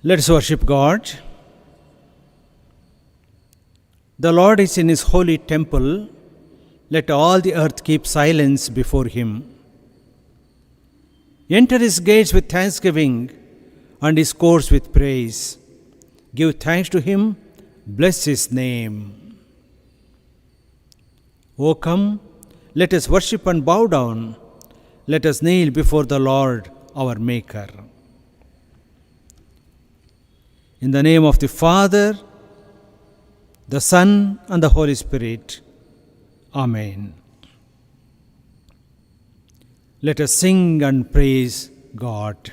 Let us worship God. The Lord is in his holy temple. Let all the earth keep silence before him. Enter his gates with thanksgiving and his courts with praise. Give thanks to him, bless his name. O come, let us worship and bow down. Let us kneel before the Lord, our Maker. In the name of the Father, the Son, and the Holy Spirit. Amen. Let us sing and praise God.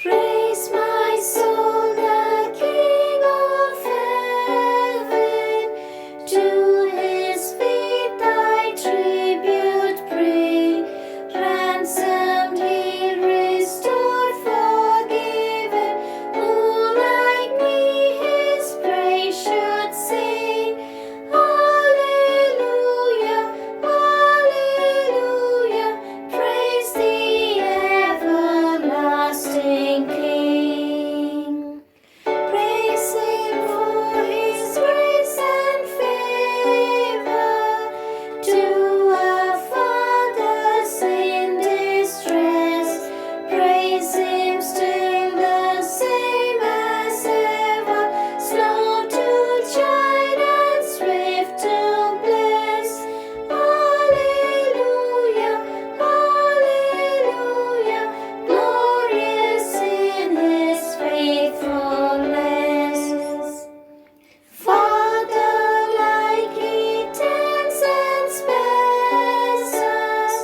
Praise my soul, the King of heaven. To his feet thy tribute bring. Ransomed, healed, restored, forgiven. Who like me his praise should sing? Alleluia, alleluia. Praise the everlasting King. Praise him for his grace and favor to our fathers in distress. Praise him still the same as ever, slow to chide and swift to bless. Alleluia, alleluia. Glorious in his faithfulness. Father, like he tends and spares us,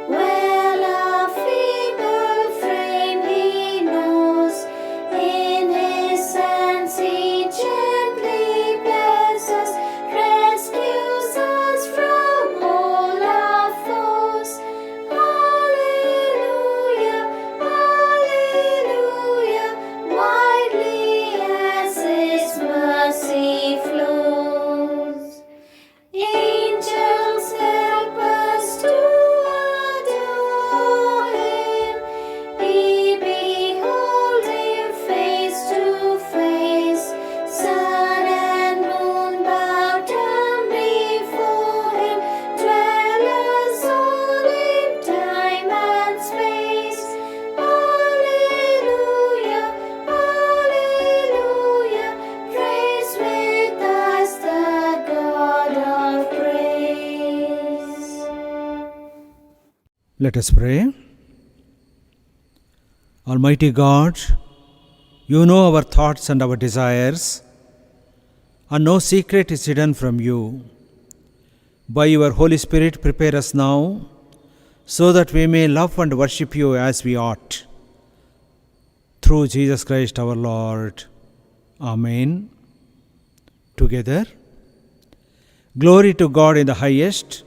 well our feeble frame he knows. In his hands he gently bears us, rescues us from all our foes. Alleluia, alleluia. Widely as his mercy flows. Angels help us to adore him. We behold him face to face. Sun and moon bow down before him. Dwellers all in time and space. Alleluia, alleluia. Praise with us the God of praise. Let us pray. Almighty God, you know our thoughts and our desires, and no secret is hidden from you. By your Holy Spirit, prepare us now, so that we may love and worship you as we ought. Through Jesus Christ our Lord. Amen. Together, glory to God in the highest,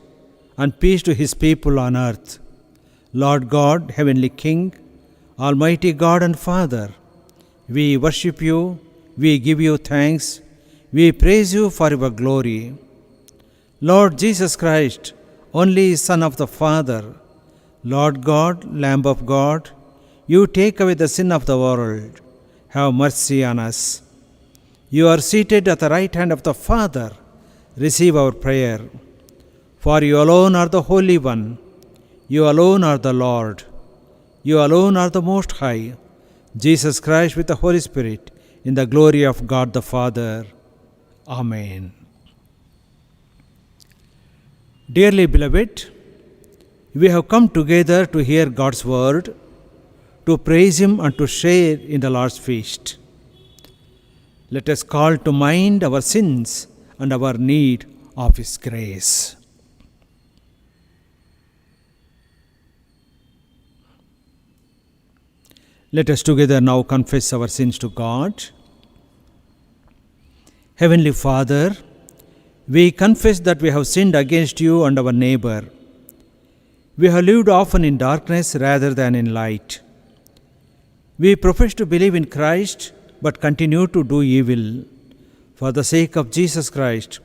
and peace to his people on earth. Lord God, Heavenly King, Almighty God and Father, we worship you, we give you thanks, we praise you for your glory. Lord Jesus Christ, only Son of the Father, Lord God, Lamb of God, you take away the sin of the world. Have mercy on us. You are seated at the right hand of the Father. Receive our prayer. For you alone are the Holy One. You alone are the Lord. You alone are the Most High. Jesus Christ with the Holy Spirit, in the glory of God the Father. Amen. Dearly beloved, we have come together to hear God's word, to praise him and to share in the Lord's feast. Let us call to mind our sins and our need of his grace. Let us together now confess our sins to God. Heavenly Father, we confess that we have sinned against you and our neighbor. We have lived often in darkness rather than in light. We profess to believe in Christ but continue to do evil. For the sake of Jesus Christ,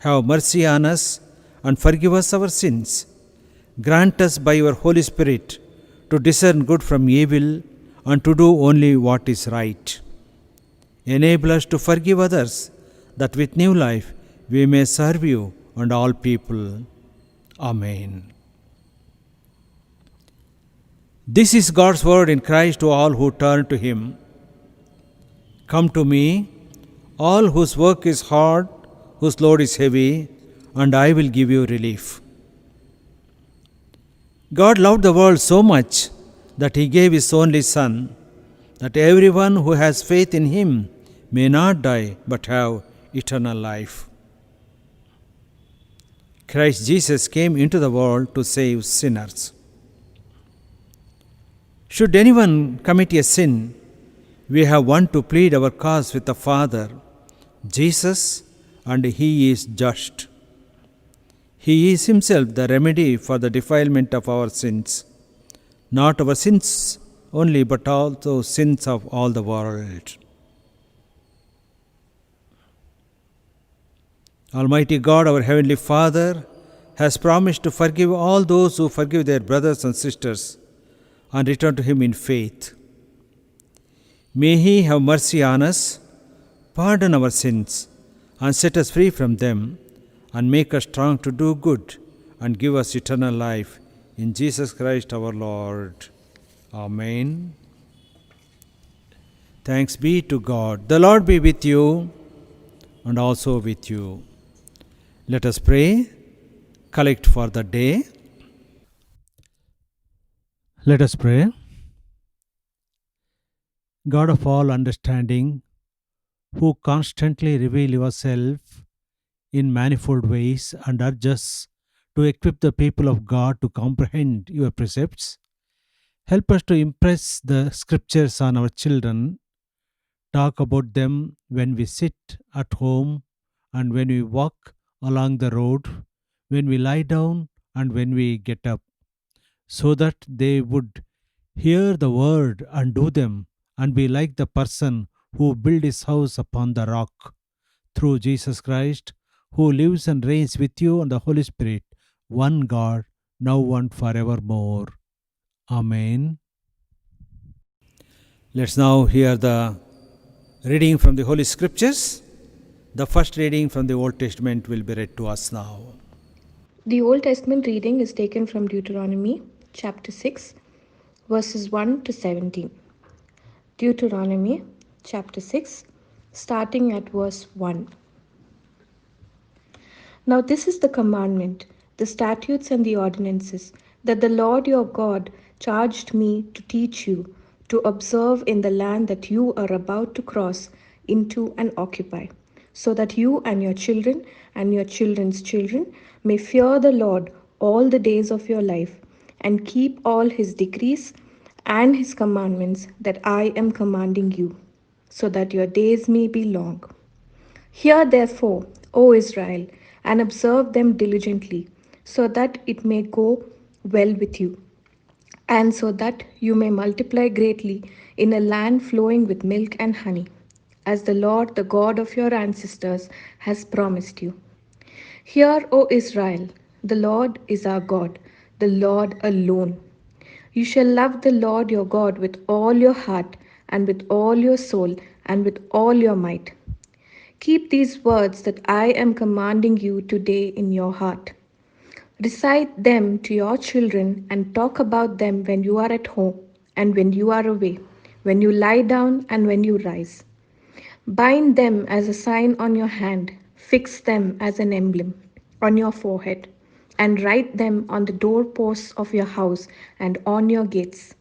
have mercy on us and forgive us our sins. Grant us by your Holy Spirit to discern good from evil and to do only what is right. Enable us to forgive others, that with new life we may serve you and all people. Amen. This is God's word in Christ to all who turn to Him. Come to me, all whose work is hard, whose load is heavy, and I will give you relief. God loved the world so much that He gave His only Son, that everyone who has faith in Him may not die but have eternal life. Christ Jesus came into the world to save sinners. Should anyone commit a sin, we have one to plead our cause with the Father, Jesus, and He is just. He is Himself the remedy for the defilement of our sins, not our sins only, but also sins of all the world. Almighty God, our Heavenly Father, has promised to forgive all those who forgive their brothers and sisters and return to Him in faith. May He have mercy on us, pardon our sins, and set us free from them, and make us strong to do good, and give us eternal life. In Jesus Christ our Lord. Amen. Thanks be to God. The Lord be with you, and also with you. Let us pray. Collect for the day. Let us pray. God of all understanding, who constantly reveal yourself in manifold ways and urge us to equip the people of God to comprehend your precepts, help us to impress the scriptures on our children, talk about them when we sit at home and when we walk along the road, when we lie down and when we get up, so that they would hear the word and do them, and be like the person who built his house upon the rock. Through Jesus Christ, who lives and reigns with you and the Holy Spirit, one God, now and forevermore. Amen. Let's now hear the reading from the Holy Scriptures. The first reading from the Old Testament will be read to us now. The Old Testament reading is taken from Deuteronomy chapter 6, verses 1 to 17. Deuteronomy chapter 6, starting at verse 1. Now this is the commandment, the statutes and the ordinances that the Lord your God charged me to teach you, to observe in the land that you are about to cross into and occupy, so that you and your children and your children's children may fear the Lord all the days of your life, and keep all his decrees and his commandments that I am commanding you, so that your days may be long. Hear therefore, O Israel, and observe them diligently, so that it may go well with you, and so that you may multiply greatly in a land flowing with milk and honey, as the Lord, the God of your ancestors, has promised you. Hear, O Israel, the Lord is our God, the Lord alone. You shall love the Lord your God with all your heart, and with all your soul, and with all your might. Keep these words that I am commanding you today in your heart. Recite them to your children and talk about them when you are at home and when you are away, when you lie down and when you rise. Bind them as a sign on your hand, fix them as an emblem on your forehead, and write them on the doorposts of your house and on your gates.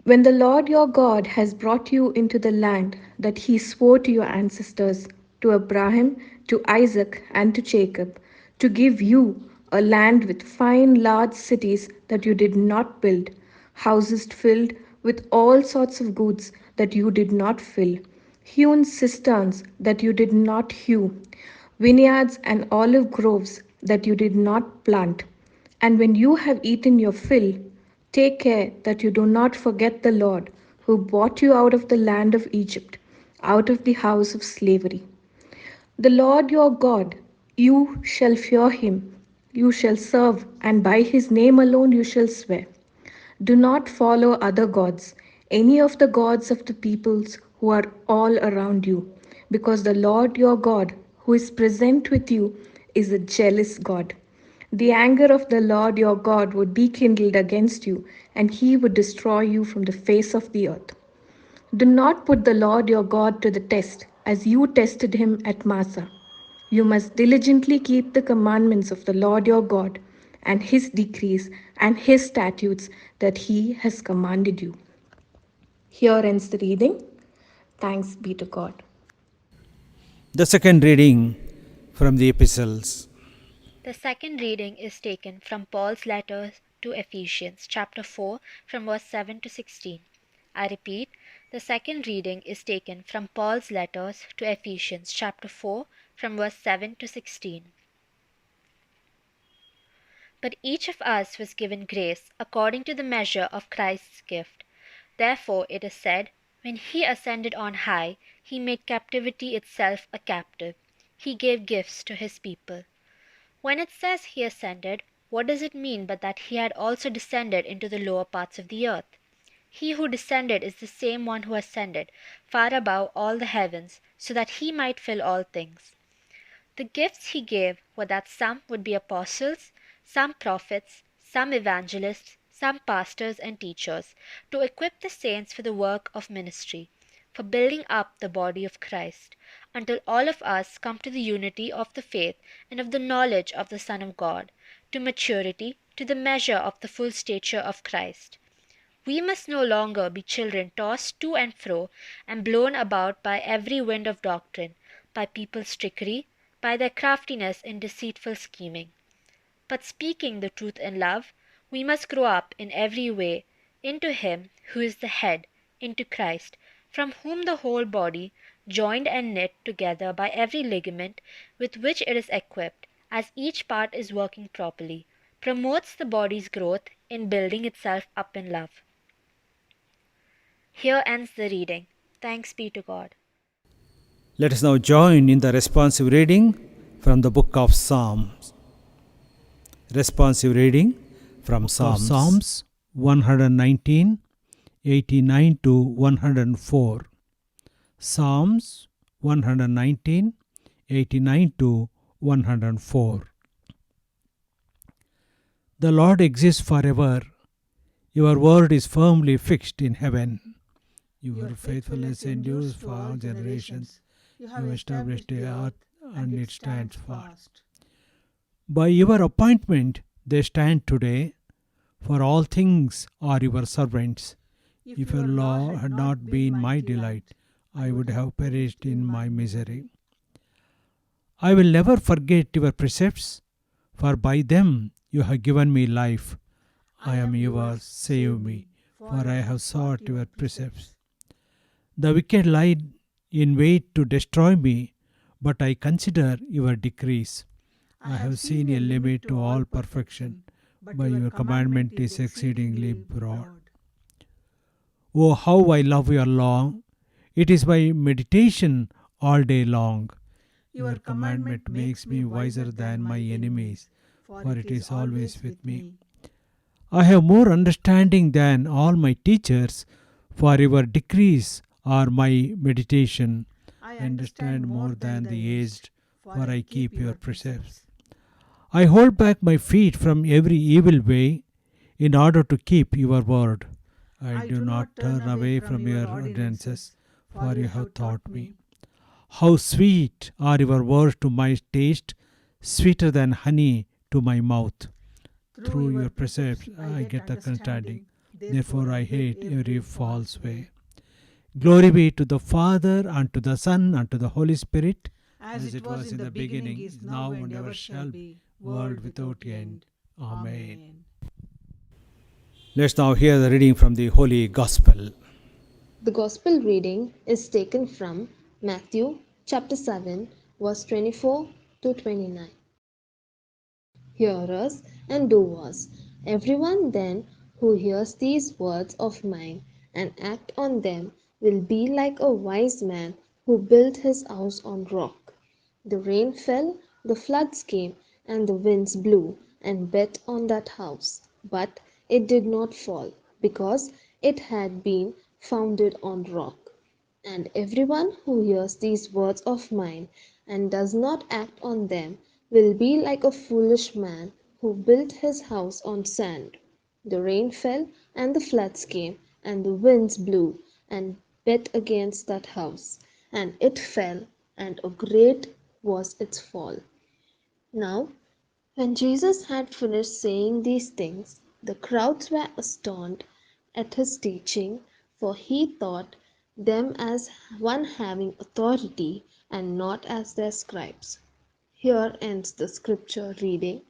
When the Lord your God has brought you into the land that he swore to your ancestors, to Abraham, to Isaac, and to Jacob, to give you a land with fine large cities that you did not build, houses filled with all sorts of goods that you did not fill, hewn cisterns that you did not hew, vineyards and olive groves that you did not plant. And when you have eaten your fill, take care that you do not forget the Lord, who brought you out of the land of Egypt, out of the house of slavery. The Lord your God, you shall fear him, you shall serve, and by his name alone you shall swear. Do not follow other gods, any of the gods of the peoples who are all around you, because the Lord your God, who is present with you, is a jealous God. The anger of the Lord your God would be kindled against you, and he would destroy you from the face of the earth. Do not put the Lord your God to the test, as you tested him at Massa. You must diligently keep the commandments of the Lord your God, and his decrees and his statutes that he has commanded you. Here ends the reading. Thanks be to God. The second reading from the epistles. The second reading is taken from Paul's letter to Ephesians, chapter 4, from verse 7 to 16. I repeat, the second reading is taken from Paul's letters to Ephesians, chapter 4, from verse 7 to 16. But each of us was given grace according to the measure of Christ's gift. Therefore it is said, when he ascended on high, he made captivity itself a captive. He gave gifts to his people. When it says he ascended, what does it mean but that he had also descended into the lower parts of the earth? He who descended is the same one who ascended far above all the heavens, so that he might fill all things. The gifts he gave were that some would be apostles, some prophets, some evangelists, some pastors and teachers, to equip the saints for the work of ministry, for building up the body of Christ, until all of us come to the unity of the faith and of the knowledge of the Son of God, to maturity, to the measure of the full stature of Christ. We must no longer be children tossed to and fro and blown about by every wind of doctrine, by people's trickery, by their craftiness in deceitful scheming. But speaking the truth in love, we must grow up in every way into Him who is the head, into Christ, from whom the whole body, joined and knit together by every ligament with which it is equipped, as each part is working properly, promotes the body's growth in building itself up in love. Here ends the reading. Thanks be to God. Let us now join in the responsive reading from the book of Psalms. Responsive reading from Psalms 119, 89 to 104. Psalms 119, 89 to 104. The Lord exists forever. Your word is firmly fixed in heaven. Your faithfulness endures for all generations. You have established the earth, and it stands fast. By your appointment they stand today, for all things are your servants. If your law had not been my delight, I would have perished in my misery. I will never forget your precepts, for by them you have given me life. I am yours, save me, for I have sought your precepts. The wicked lie in wait to destroy me, but I consider your decrees. I have seen a limit to all perfection, but your commandment is exceedingly broad. Oh, how I love your law! It is my meditation all day long. Your commandment makes me wiser than my enemies, for it is always with me. I have more understanding than all my teachers, for your decrees are my meditation. I understand more than the aged, for I keep your precepts. I hold back my feet from every evil way in order to keep your word. I do not turn away from your ordinances, for you have taught me. How sweet are your words to my taste, sweeter than honey to my mouth. Through your precepts I get understanding, therefore I hate every false way. Glory be to the Father, and to the Son, and to the Holy Spirit, as it was in the beginning, is now, and ever shall be, world without end. Amen. Let's now hear the reading from the Holy Gospel. The Gospel reading is taken from Matthew chapter 7, verse 24 to 29. Hearers and doers, everyone then who hears these words of mine and act on them will be like a wise man who built his house on rock. The rain fell, the floods came, and the winds blew and beat on that house. But it did not fall, because it had been founded on rock. And everyone who hears these words of mine and does not act on them will be like a foolish man who built his house on sand. The rain fell, and the floods came, and the winds blew and beat against that house, and it fell, and a great was its fall. Now, when Jesus had finished saying these things, the crowds were astonished at his teaching, for he taught them as one having authority, and not as their scribes. Here ends the scripture reading.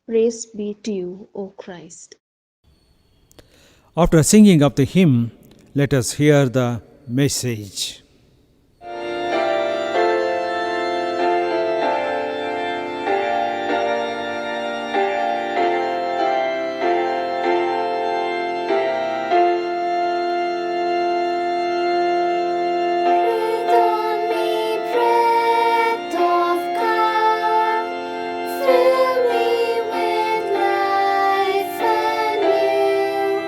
Praise be to you, O Christ. After singing of the hymn, let us hear the message. Breathe on me, breath of God. Fill me with life anew,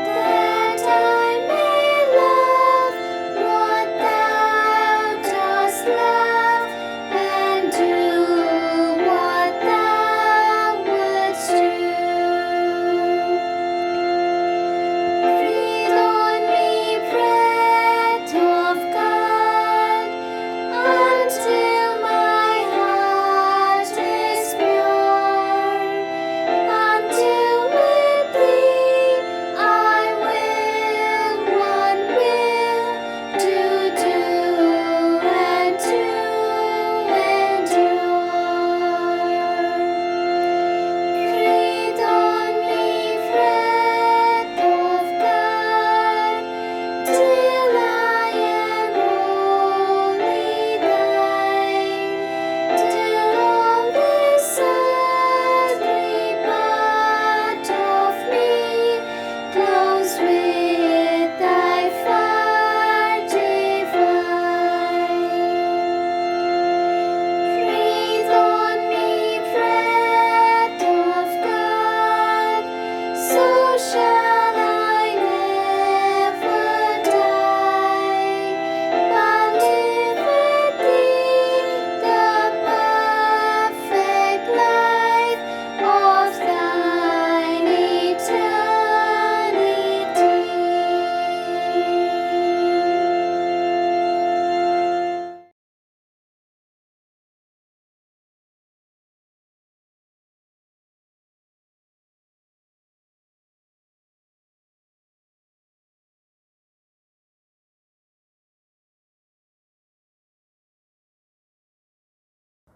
that I may love what Thou dost love, and do what Thou wouldst do. Breathe on me, breath of God, until my heart is pure, until with Thee I will one will do and endure. Breathe on me, breath of God, till I am wholly Thine, till all this earthly part of me glows with Thy fire divine. Breathe on me, breath of God, so shall I never die, but live with Thee the perfect life of Thine eternity.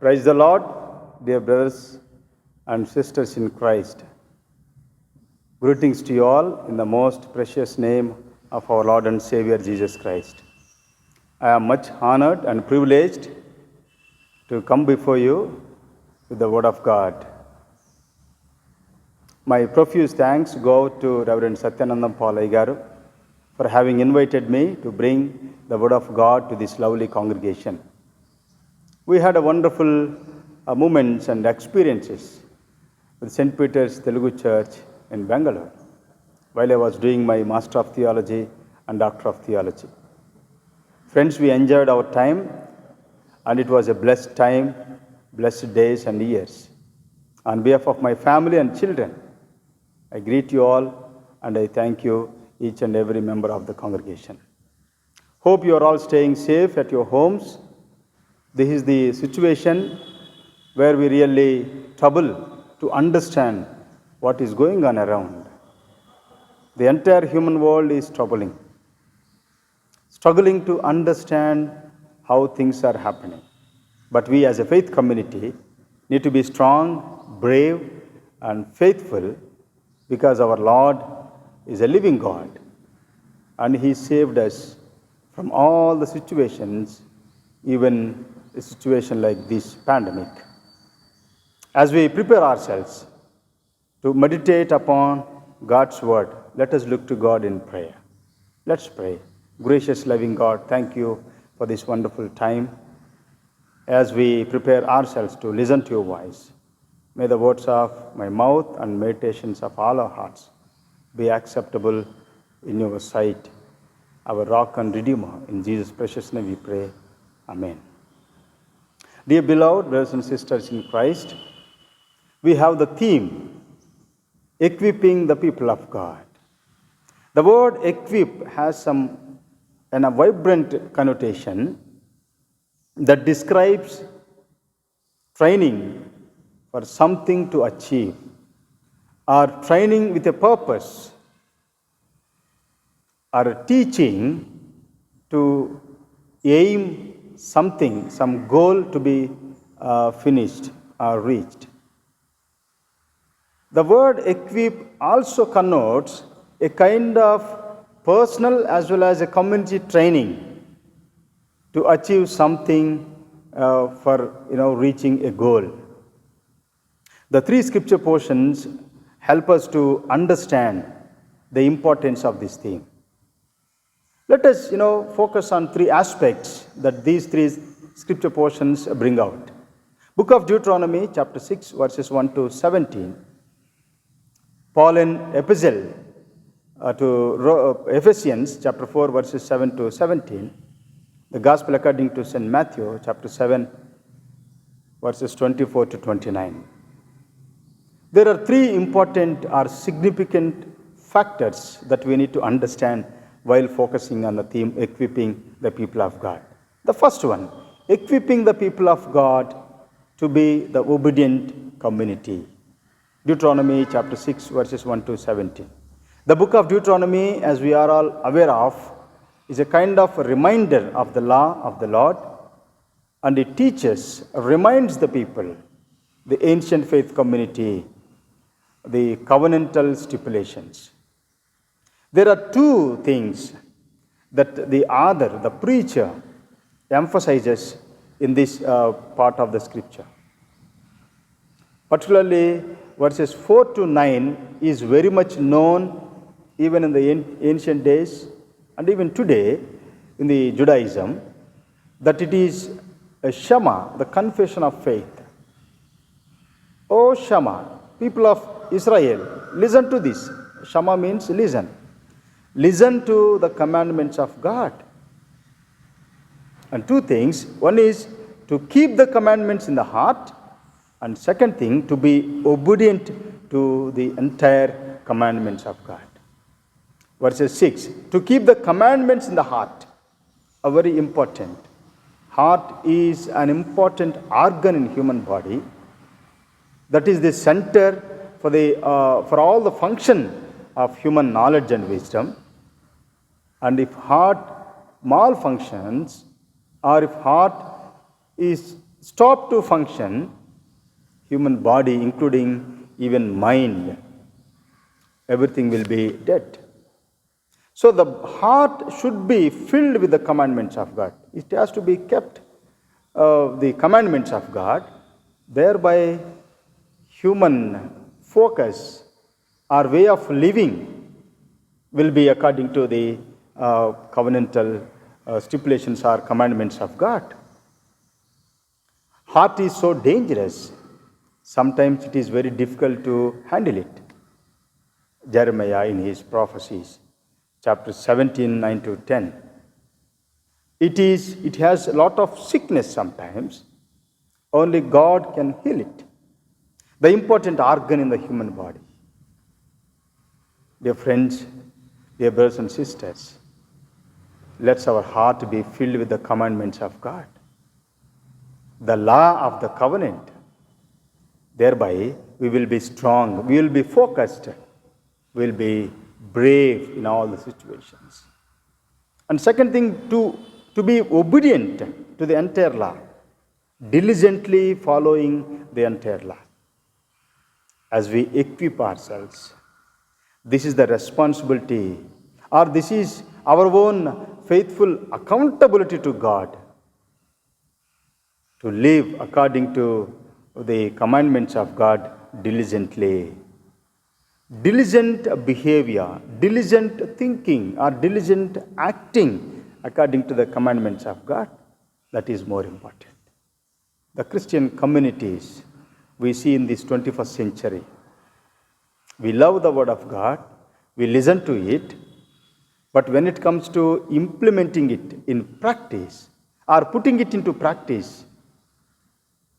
Praise the Lord, dear brothers and sisters in Christ. Greetings to you all in the most precious name of our Lord and Savior Jesus Christ. I am much honored and privileged to come before you with the Word of God. My profuse thanks go to Reverend Satyanandam Paul Aigaru for having invited me to bring the Word of God to this lovely congregation. We had a wonderful moments and experiences with St. Peter's Telugu Church in Bangalore while I was doing my Master of Theology and Doctor of Theology. Friends, we enjoyed our time, and it was a blessed time, blessed days and years. On behalf of my family and children, I greet you all, and I thank you, each and every member of the congregation. Hope you are all staying safe at your homes. This is the situation where we really trouble to understand what is going on around. The entire human world is struggling to understand how things are happening. But we as a faith community need to be strong, brave, and faithful, because our Lord is a living God, and He saved us from all the situations, even a situation like this pandemic. As we prepare ourselves to meditate upon God's word, let us look to God in prayer. Let's pray. Gracious, loving God, thank you for this wonderful time. as we prepare ourselves to listen to your voice. May the words of my mouth and meditations of all our hearts be acceptable in your sight, our rock and redeemer. In Jesus' precious name we pray. Amen. Dear beloved brothers and sisters in Christ, we have the theme, equipping the people of God. The word equip has a vibrant connotation that describes training for something to achieve, or training with a purpose, or teaching to aim something, some goal to be finished or reached. The word equip also connotes a kind of personal as well as a community training to achieve something for reaching a goal. The three scripture portions help us to understand the importance of this theme. Let us focus on three aspects that these three scripture portions bring out. Book of Deuteronomy chapter 6 verses 1 to 17. Paul in epistle to Ephesians chapter 4 verses 7 to 17. The Gospel according to St. Matthew chapter 7 verses 24 to 29. There are three important or significant factors that we need to understand while focusing on the theme equipping the people of God. The first one, equipping the people of God to be the obedient community. Deuteronomy chapter 6 verses 1 to 17. The book of Deuteronomy, as we are all aware of, is a kind of a reminder of the law of the Lord, and it reminds the people, the ancient faith community, the covenantal stipulations. There are two things that the author, the preacher, emphasizes in this part of the scripture. Particularly verses 4 to 9 is very much known even in the ancient days and even today in the Judaism, that it is a Shema, the confession of faith. O Shema, people of Israel, listen to this. Shema means listen. Listen to the commandments of God. And two things. One is to keep the commandments in the heart, and second thing, to be obedient to the entire commandments of God. Verses 6, to keep the commandments in the heart, are very important. Heart is an important organ in human body. That is the center for all the function of human knowledge and wisdom. And if heart malfunctions, or if heart is stopped to function, human body, including even mind, everything will be dead. So the heart should be filled with the commandments of God. It has to be kept, the commandments of God. Thereby, human focus or way of living will be according to the covenantal stipulations or commandments of God. Heart is so dangerous. Sometimes it is very difficult to handle it. Jeremiah in his prophecies, chapter 17, 9 to 10. It has a lot of sickness sometimes. Only God can heal it. The important organ in the human body. Dear friends, dear brothers and sisters, let our heart be filled with the commandments of God, the law of the covenant. Thereby, we will be strong, we will be focused, we will be brave in all the situations. And second thing, to be obedient to the entire law, diligently following the entire law. As we equip ourselves, this is the responsibility, or this is our own faithful accountability to God, to live according to the commandments of God diligently. Diligent behavior, diligent thinking, or diligent acting according to the commandments of God, that is more important. the Christian communities we see in this 21st century. We love the Word of God, we listen to it, but when it comes to implementing it in practice or putting it into practice,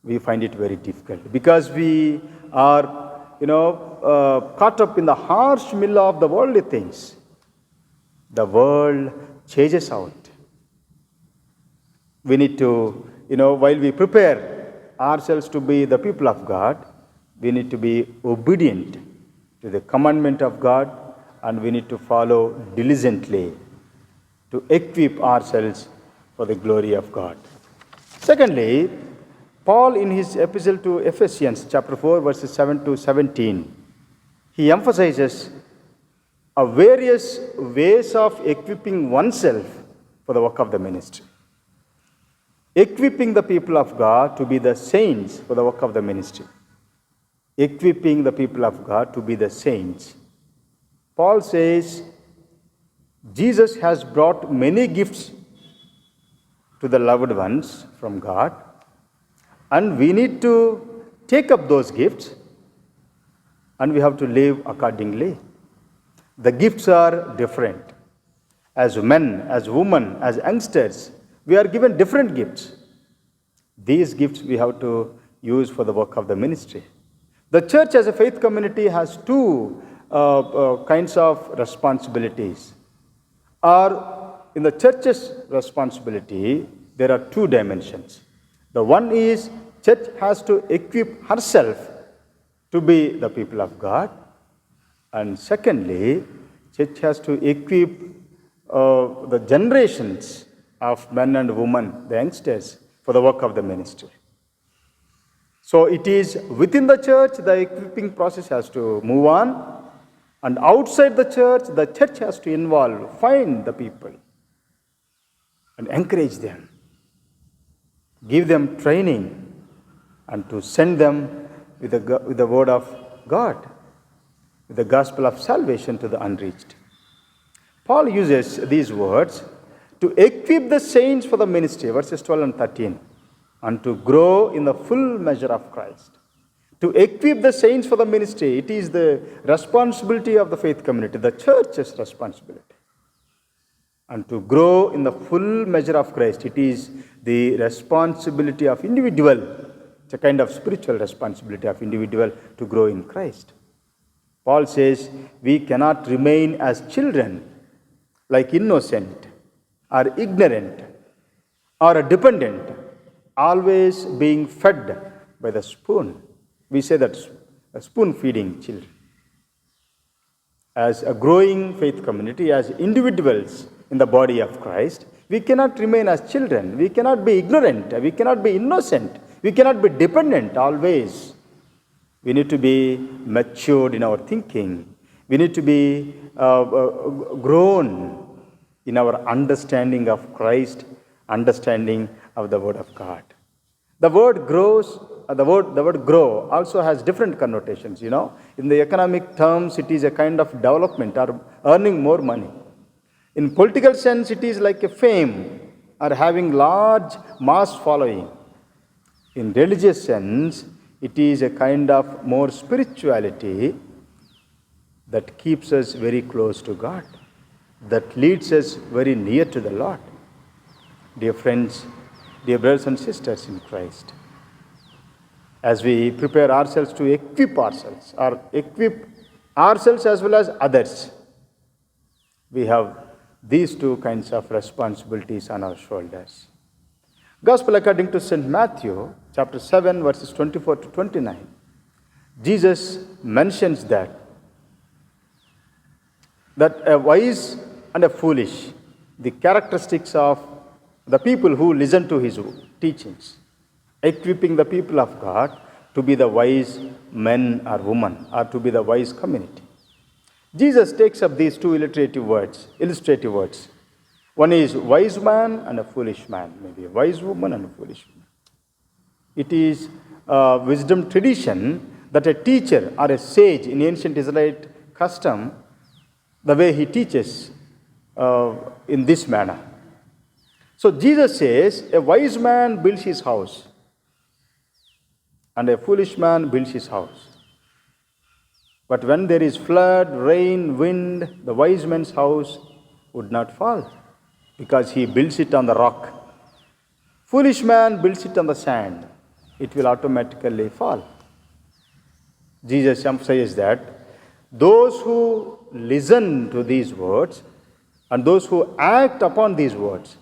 we find it very difficult because we are, caught up in the harsh mill of the worldly things. The world chases out. We need to, while we prepare ourselves to be the people of God, we need to be obedient to the commandment of God, and we need to follow diligently to equip ourselves for the glory of God. Secondly, Paul in his epistle to Ephesians chapter 4 verses 7 to 17, he emphasizes various ways of equipping oneself for the work of the ministry. Equipping the people of God to be the saints for the work of the ministry. Equipping the people of God to be the saints. Paul says, Jesus has brought many gifts to the loved ones from God, and we need to take up those gifts and we have to live accordingly. The gifts are different. As men, as women, as youngsters, we are given different gifts. These gifts we have to use for the work of the ministry. The church as a faith community has two kinds of responsibilities. Or in the church's responsibility, there are two dimensions. The one is church has to equip herself to be the people of God. And secondly, church has to equip the generations of men and women, the youngsters, for the work of the ministry. So it is within the church, the equipping process has to move on. And outside the church has to involve, find the people and encourage them, give them training, and to send them with the word of God, with the gospel of salvation to the unreached. Paul uses these words to equip the saints for the ministry, verses 12 and 13, and to grow in the full measure of Christ. To equip the saints for the ministry, it is the responsibility of the faith community, the church's responsibility. And to grow in the full measure of Christ, it is the responsibility of individual. It's a kind of spiritual responsibility of individual to grow in Christ. Paul says we cannot remain as children, like innocent or ignorant or dependent, always being fed by the spoon. We say that spoon feeding children. As a growing faith community, as individuals in the body of Christ, we cannot remain as children. We cannot be ignorant. We cannot be innocent. We cannot be dependent always. We need to be matured in our thinking. We need to be grown in our understanding of Christ, understanding of the Word of God. The word grows. The word grow also has different connotations. In the economic terms, it is a kind of development or earning more money. In political sense, it is like a fame or having large mass following. In religious sense, it is a kind of more spirituality that keeps us very close to God, that leads us very near to the Lord. Dear friends, dear brothers and sisters in Christ, as we prepare ourselves to equip ourselves, or equip ourselves as well as others, we have these two kinds of responsibilities on our shoulders. Gospel according to St. Matthew, chapter 7, verses 24 to 29. Jesus mentions that a wise and a foolish, the characteristics of the people who listen to his teachings, equipping the people of God to be the wise men or women, or to be the wise community. Jesus takes up these two illustrative words. One is wise man and a foolish man, maybe a wise woman and a foolish woman. It is a wisdom tradition that a teacher or a sage in ancient Israelite custom, the way he teaches in this manner. So Jesus says, a wise man builds his house, and a foolish man builds his house. But when there is flood, rain, wind, the wise man's house would not fall, because he builds it on the rock. Foolish man builds it on the sand. It will automatically fall. Jesus emphasizes that those who listen to these words and those who act upon these words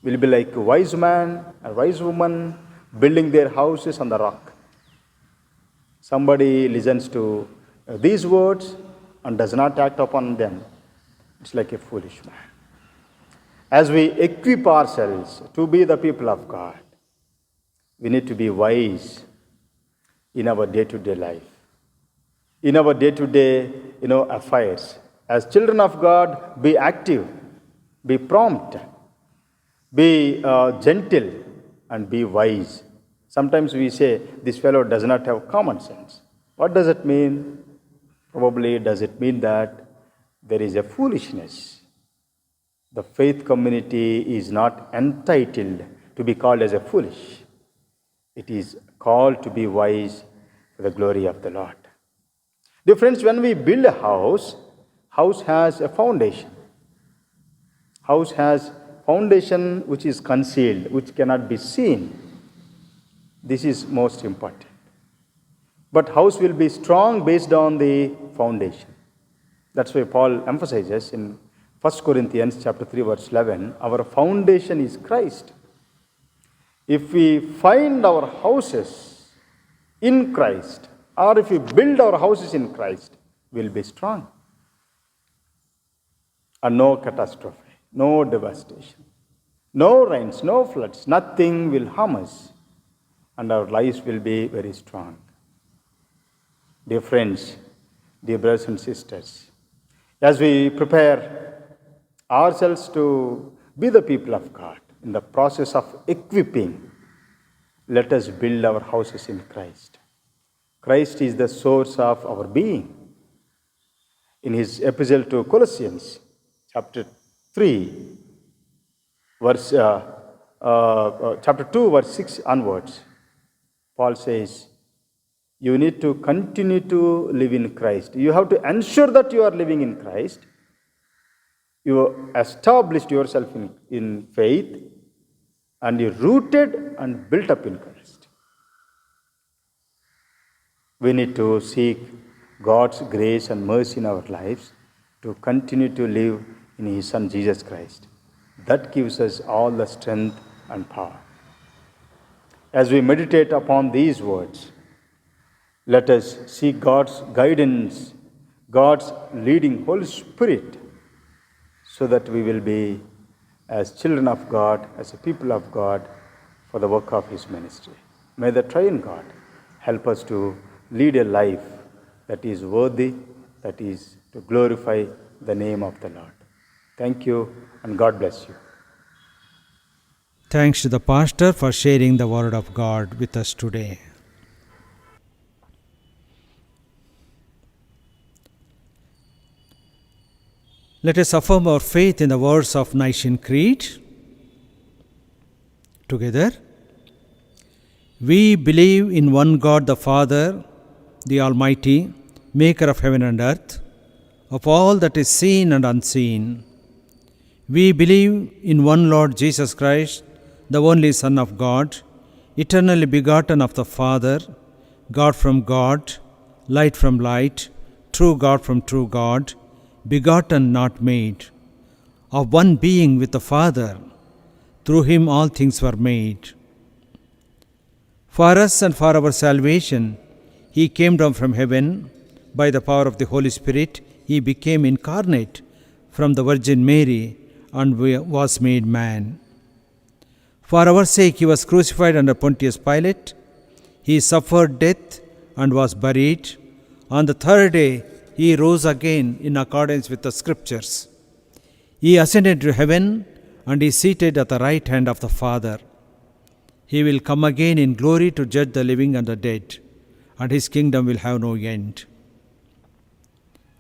will be like a wise man and wise woman building their houses on the rock. Somebody listens to these words and does not act upon them. It's like a foolish man. As we equip ourselves to be the people of God, we need to be wise in our day-to-day life, in our day-to-day affairs. As children of God, be active, be prompt, be gentle, and be wise. Sometimes we say, this fellow does not have common sense. What does it mean? Probably does it mean that there is a foolishness. The faith community is not entitled to be called as a foolish. It is called to be wise for the glory of the Lord. Dear friends, when we build a house has a foundation. House has foundation which is concealed, which cannot be seen. This is most important. But house will be strong based on the foundation. That's why Paul emphasizes in 1 Corinthians chapter 3 verse 11, our foundation is Christ. If we find our houses in Christ, or if we build our houses in Christ, we'll be strong. And no catastrophe, no devastation, no rains, no floods, nothing will harm us, and our lives will be very strong. Dear friends, dear brothers and sisters, as we prepare ourselves to be the people of God, in the process of equipping, let us build our houses in Christ. Christ is the source of our being. In his epistle to Colossians, chapter 3, chapter 2, verse 6 onwards, Paul says, you need to continue to live in Christ. You have to ensure that you are living in Christ. You established yourself in faith, and you rooted and built up in Christ. We need to seek God's grace and mercy in our lives to continue to live in his Son Jesus Christ. That gives us all the strength and power. As we meditate upon these words, let us seek God's guidance, God's leading Holy Spirit, so that we will be as children of God, as a people of God, for the work of his ministry. May the triune God help us to lead a life that is worthy, that is to glorify the name of the Lord. Thank you, and God bless you. Thanks to the pastor for sharing the word of God with us today. Let us affirm our faith in the words of Nicene Creed. Together, we believe in one God the Father, the Almighty, maker of heaven and earth, of all that is seen and unseen. We believe in one Lord Jesus Christ, the only Son of God, eternally begotten of the Father, God from God, light from light, true God from true God, begotten, not made, of one being with the Father. Through him all things were made. For us and for our salvation, he came down from heaven. By the power of the Holy Spirit, he became incarnate from the Virgin Mary and was made man. For our sake, he was crucified under Pontius Pilate. He suffered death and was buried. On the third day, he rose again in accordance with the Scriptures. He ascended to heaven and is seated at the right hand of the Father. He will come again in glory to judge the living and the dead, and his kingdom will have no end.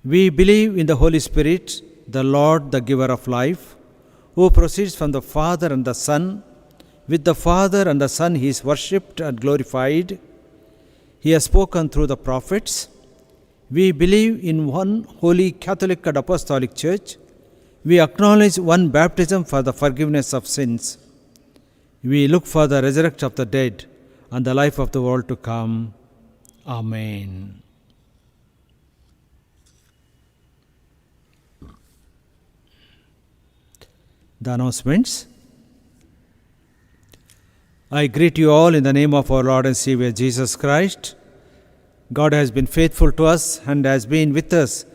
We believe in the Holy Spirit, the Lord, the giver of life, who proceeds from the Father and the Son. With the Father and the Son he is worshipped and glorified. He has spoken through the prophets. We believe in one holy Catholic and Apostolic Church. We acknowledge one baptism for the forgiveness of sins. We look for the resurrection of the dead and the life of the world to come. Amen. The announcements. I greet you all in the name of our Lord and Savior Jesus Christ. God has been faithful to us and has been with us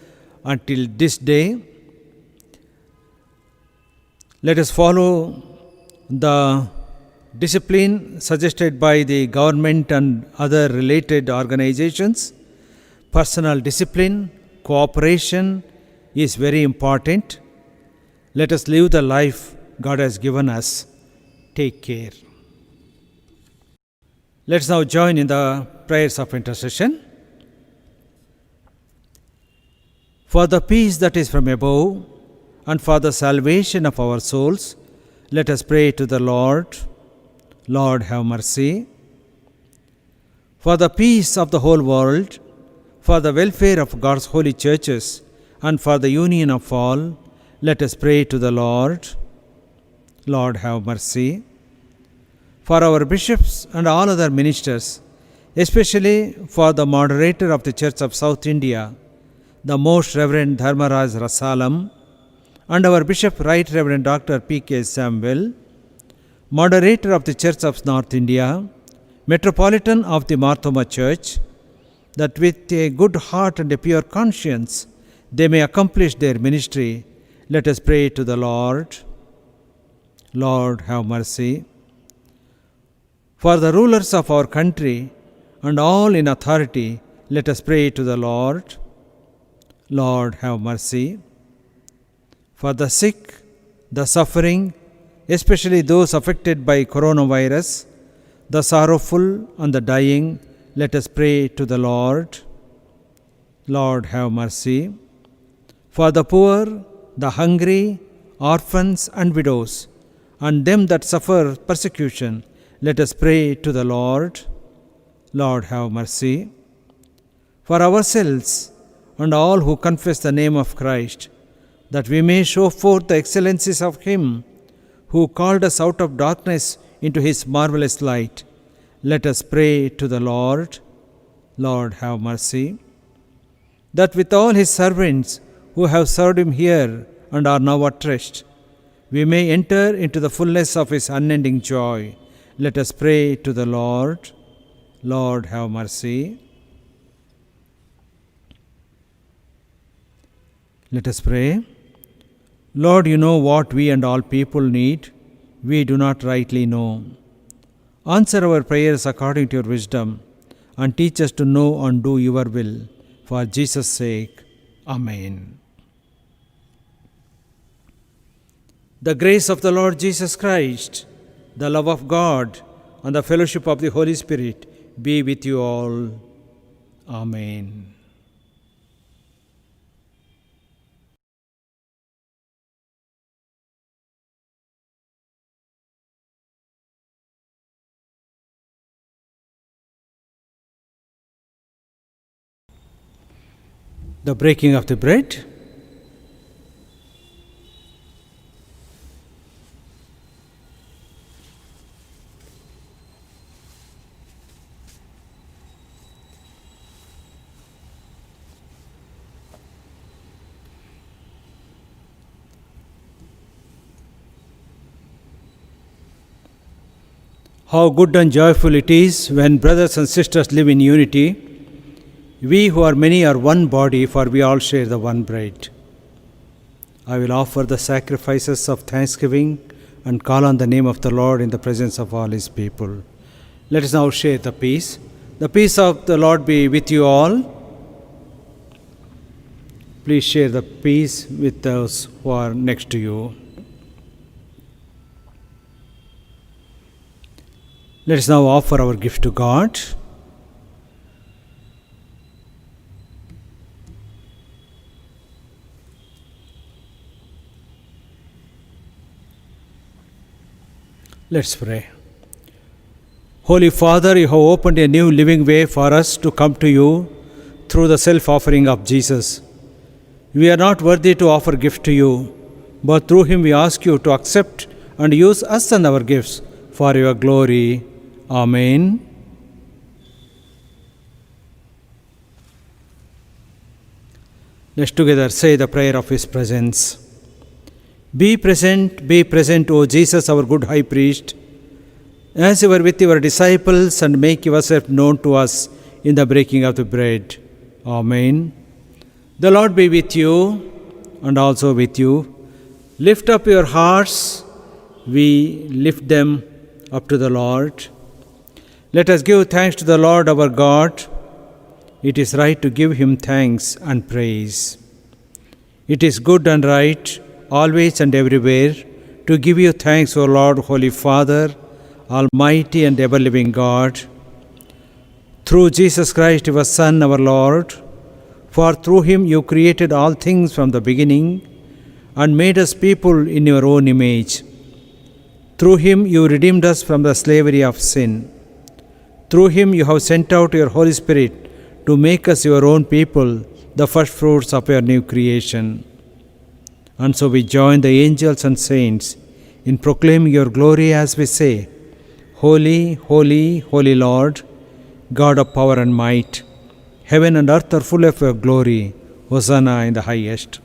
until this day. Let us follow the discipline suggested by the government and other related organizations. Personal discipline, cooperation is very important. Let us live the life God has given us. Take care. Let's now join in the prayers of intercession. For the peace that is from above and for the salvation of our souls, let us pray to the Lord. Lord, have mercy. For the peace of the whole world, for the welfare of God's holy churches, and for the union of all, let us pray to the Lord. Lord, have mercy. For our bishops and all other ministers, especially for the moderator of the Church of South India, the Most Reverend Dharmaraj Rasalam, and our Bishop Right Reverend Dr. P.K. Samuel, moderator of the Church of North India, Metropolitan of the Marthoma Church, that with a good heart and a pure conscience they may accomplish their ministry, let us pray to the Lord. Lord, have mercy. For the rulers of our country and all in authority, let us pray to the Lord. Lord, have mercy. For the sick, the suffering, especially those affected by coronavirus, the sorrowful and the dying, let us pray to the Lord. Lord, have mercy. For the poor, the hungry, orphans and widows, and them that suffer persecution, let us pray to the Lord. Lord, have mercy. For ourselves and all who confess the name of Christ, that we may show forth the excellencies of Him who called us out of darkness into His marvelous light, let us pray to the Lord. Lord, have mercy. That with all His servants who have served Him here and are now at rest, we may enter into the fullness of His unending joy, let us pray to the Lord. Lord, have mercy. Let us pray. Lord, you know what we and all people need. We do not rightly know. Answer our prayers according to your wisdom and teach us to know and do your will. For Jesus' sake. Amen. The grace of the Lord Jesus Christ, the love of God, and the fellowship of the Holy Spirit be with you all. Amen. The breaking of the bread. How good and joyful it is when brothers and sisters live in unity. We who are many are one body, for we all share the one bread. I will offer the sacrifices of thanksgiving and call on the name of the Lord in the presence of all His people. Let us now share the peace. The peace of the Lord be with you all. Please share the peace with those who are next to you. Let us now offer our gift to God. Let's pray. Holy Father, you have opened a new living way for us to come to you through the self-offering of Jesus. We are not worthy to offer gift to you, but through him we ask you to accept and use us and our gifts for your glory. Amen. Let's together say the prayer of his presence. Be present, O Jesus, our good high priest, as you were with your disciples, and make yourself known to us in the breaking of the bread. Amen. The Lord be with you and also with you. Lift up your hearts. We lift them up to the Lord. Let us give thanks to the Lord our God. It is right to give him thanks and praise. It is good and right, always and everywhere, to give you thanks, O Lord, Holy Father, Almighty and ever-living God, through Jesus Christ, your Son, our Lord. For through him you created all things from the beginning and made us people in your own image. Through him you redeemed us from the slavery of sin. Through him you have sent out your Holy Spirit to make us your own people, the first fruits of your new creation. And so we join the angels and saints in proclaiming your glory as we say, Holy, holy, holy Lord, God of power and might, heaven and earth are full of your glory. Hosanna in the highest.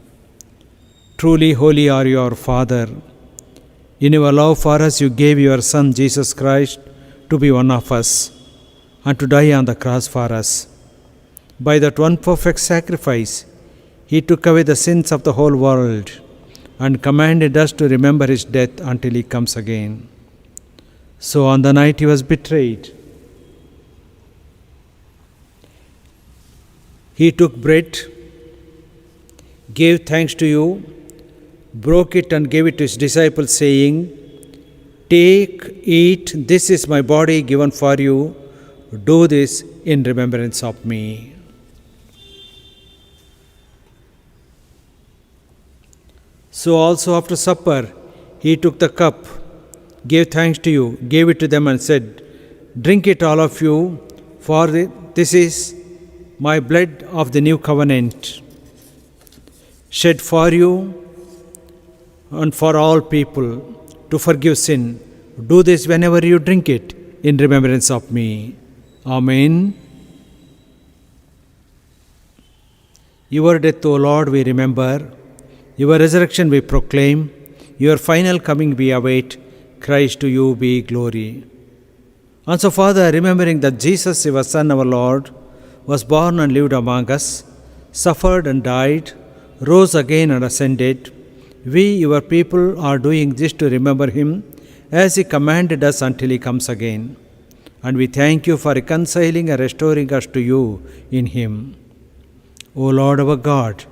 Truly holy are you, our Father. In your love for us you gave your Son Jesus Christ to be one of us and to die on the cross for us. By that one perfect sacrifice, he took away the sins of the whole world and commanded us to remember his death until he comes again. So on the night he was betrayed, he took bread, gave thanks to you, broke it and gave it to his disciples, saying, Take, eat, this is my body given for you. Do this in remembrance of me. So also after supper, he took the cup, gave thanks to you, gave it to them and said, Drink it all of you, for this is my blood of the new covenant, shed for you and for all people to forgive sin. Do this whenever you drink it in remembrance of me. Amen. Your death, O Lord, we remember. Your resurrection we proclaim. Your final coming we await. Christ, to you be glory. And so, Father, remembering that Jesus, your Son, our Lord, was born and lived among us, suffered and died, rose again and ascended, we, your people, are doing this to remember him as he commanded us until he comes again. And we thank you for reconciling and restoring us to you in him. O Lord our God,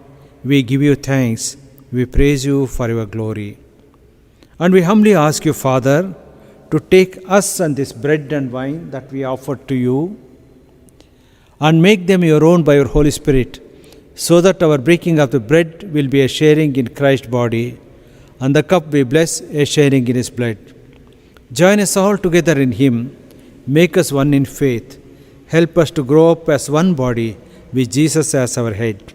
we give you thanks. We praise you for your glory. And we humbly ask you, Father, to take us and this bread and wine that we offer to you and make them your own by your Holy Spirit, so that our breaking of the bread will be a sharing in Christ's body, and the cup we bless a sharing in his blood. Join us all together in him, make us one in faith, help us to grow up as one body with Jesus as our head,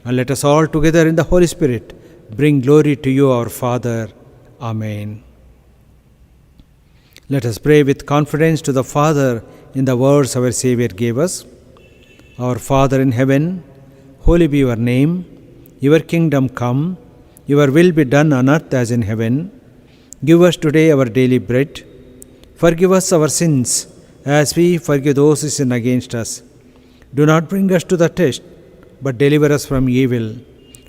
and let us all together in the Holy Spirit bring glory to you, our Father. Amen. Let us pray with confidence to the Father in the words our Savior gave us. Our Father in heaven, holy be your name. Your kingdom come. Your will be done on earth as in heaven. Give us today our daily bread. Forgive us our sins as we forgive those who sin against us. Do not bring us to the test, but deliver us from evil.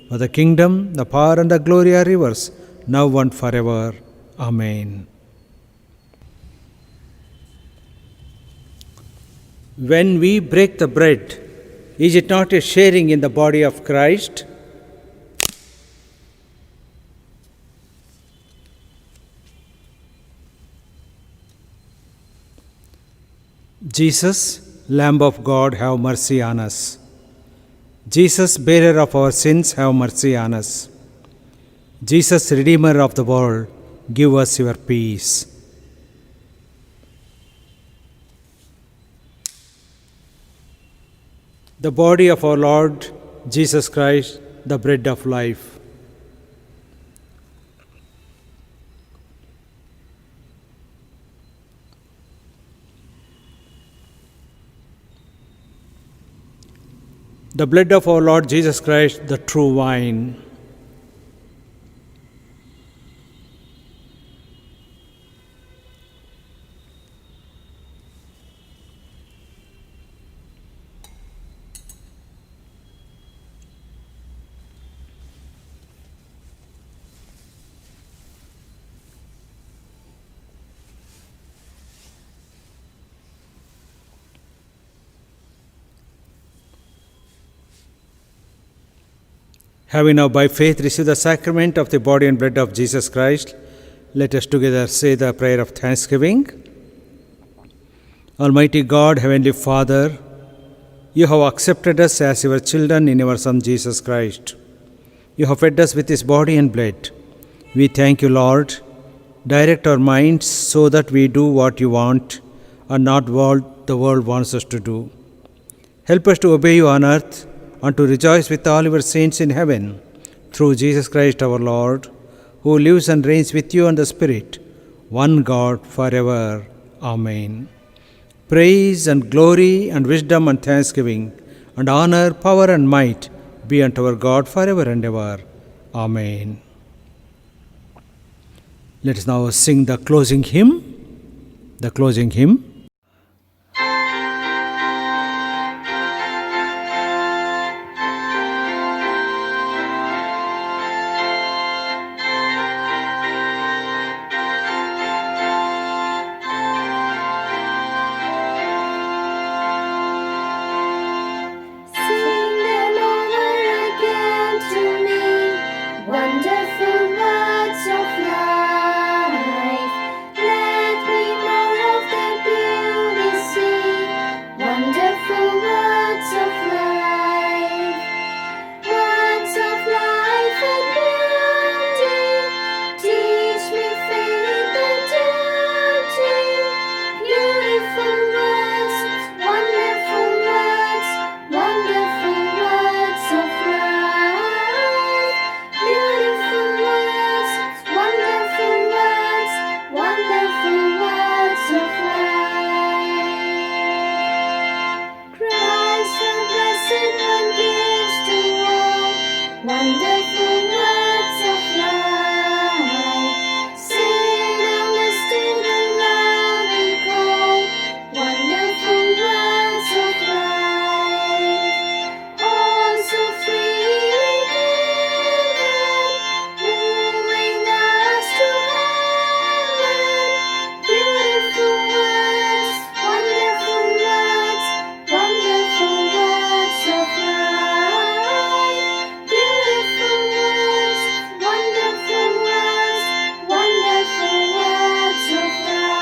For the kingdom, the power and the glory are yours, now and forever. Amen. When we break the bread, is it not a sharing in the body of Christ? Jesus, Lamb of God, have mercy on us. Jesus, bearer of our sins, have mercy on us. Jesus, Redeemer of the world, give us your peace. the body of our Lord Jesus Christ, the bread of life. The blood of our Lord Jesus Christ, the true wine. Having now by faith received the sacrament of the body and blood of Jesus Christ, let us together say the prayer of thanksgiving. Almighty God, Heavenly Father, you have accepted us as your children in your Son Jesus Christ. You have fed us with his body and blood. We thank you, Lord. Direct our minds so that we do what you want and not what the world wants us to do. Help us to obey you on earth and to rejoice with all your saints in heaven, through Jesus Christ our Lord, who lives and reigns with you and the Spirit, one God, forever. Amen. Praise and glory and wisdom and thanksgiving and honor, power and might be unto our God forever and ever. Amen. Let us now sing the closing hymn. The closing hymn. Sing them over again to me, wonderful words of life. Let me more of their beauty see, wonderful words of life. Words of life and beauty, teach me faith and duty. Beautiful words, wonderful words, wonderful words of life. Beautiful words, wonderful words, wonderful words of life. Christ the Blessed One gives to all, wonderful words of life. Sing and listen to the loving call, wonderful words of life. All so freely given, moving us to heaven. Beautiful words, wonderful words, wonderful words of life. Beautiful words, wonderful words, wonderful words of life.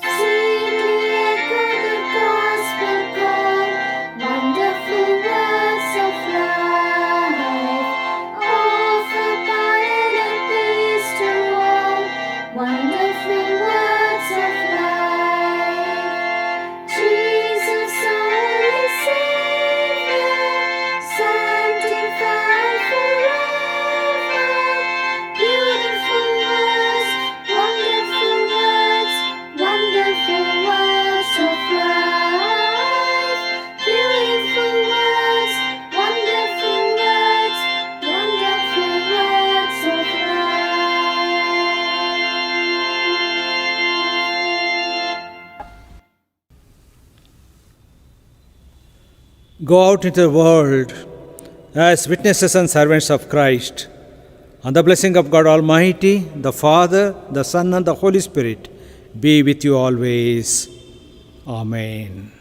Sweetly echo the gospel call, wonderful words of life. Offer pardon and peace to all, wonderful words of life. Jesus, only Savior, sanctified forever. Beautiful words, wonderful words, wonderful words of life. Beautiful words, wonderful words, wonderful words of life. Go out into the world as witnesses and servants of Christ. And the blessing of God Almighty, the Father, the Son, and the Holy Spirit be with you always. Amen.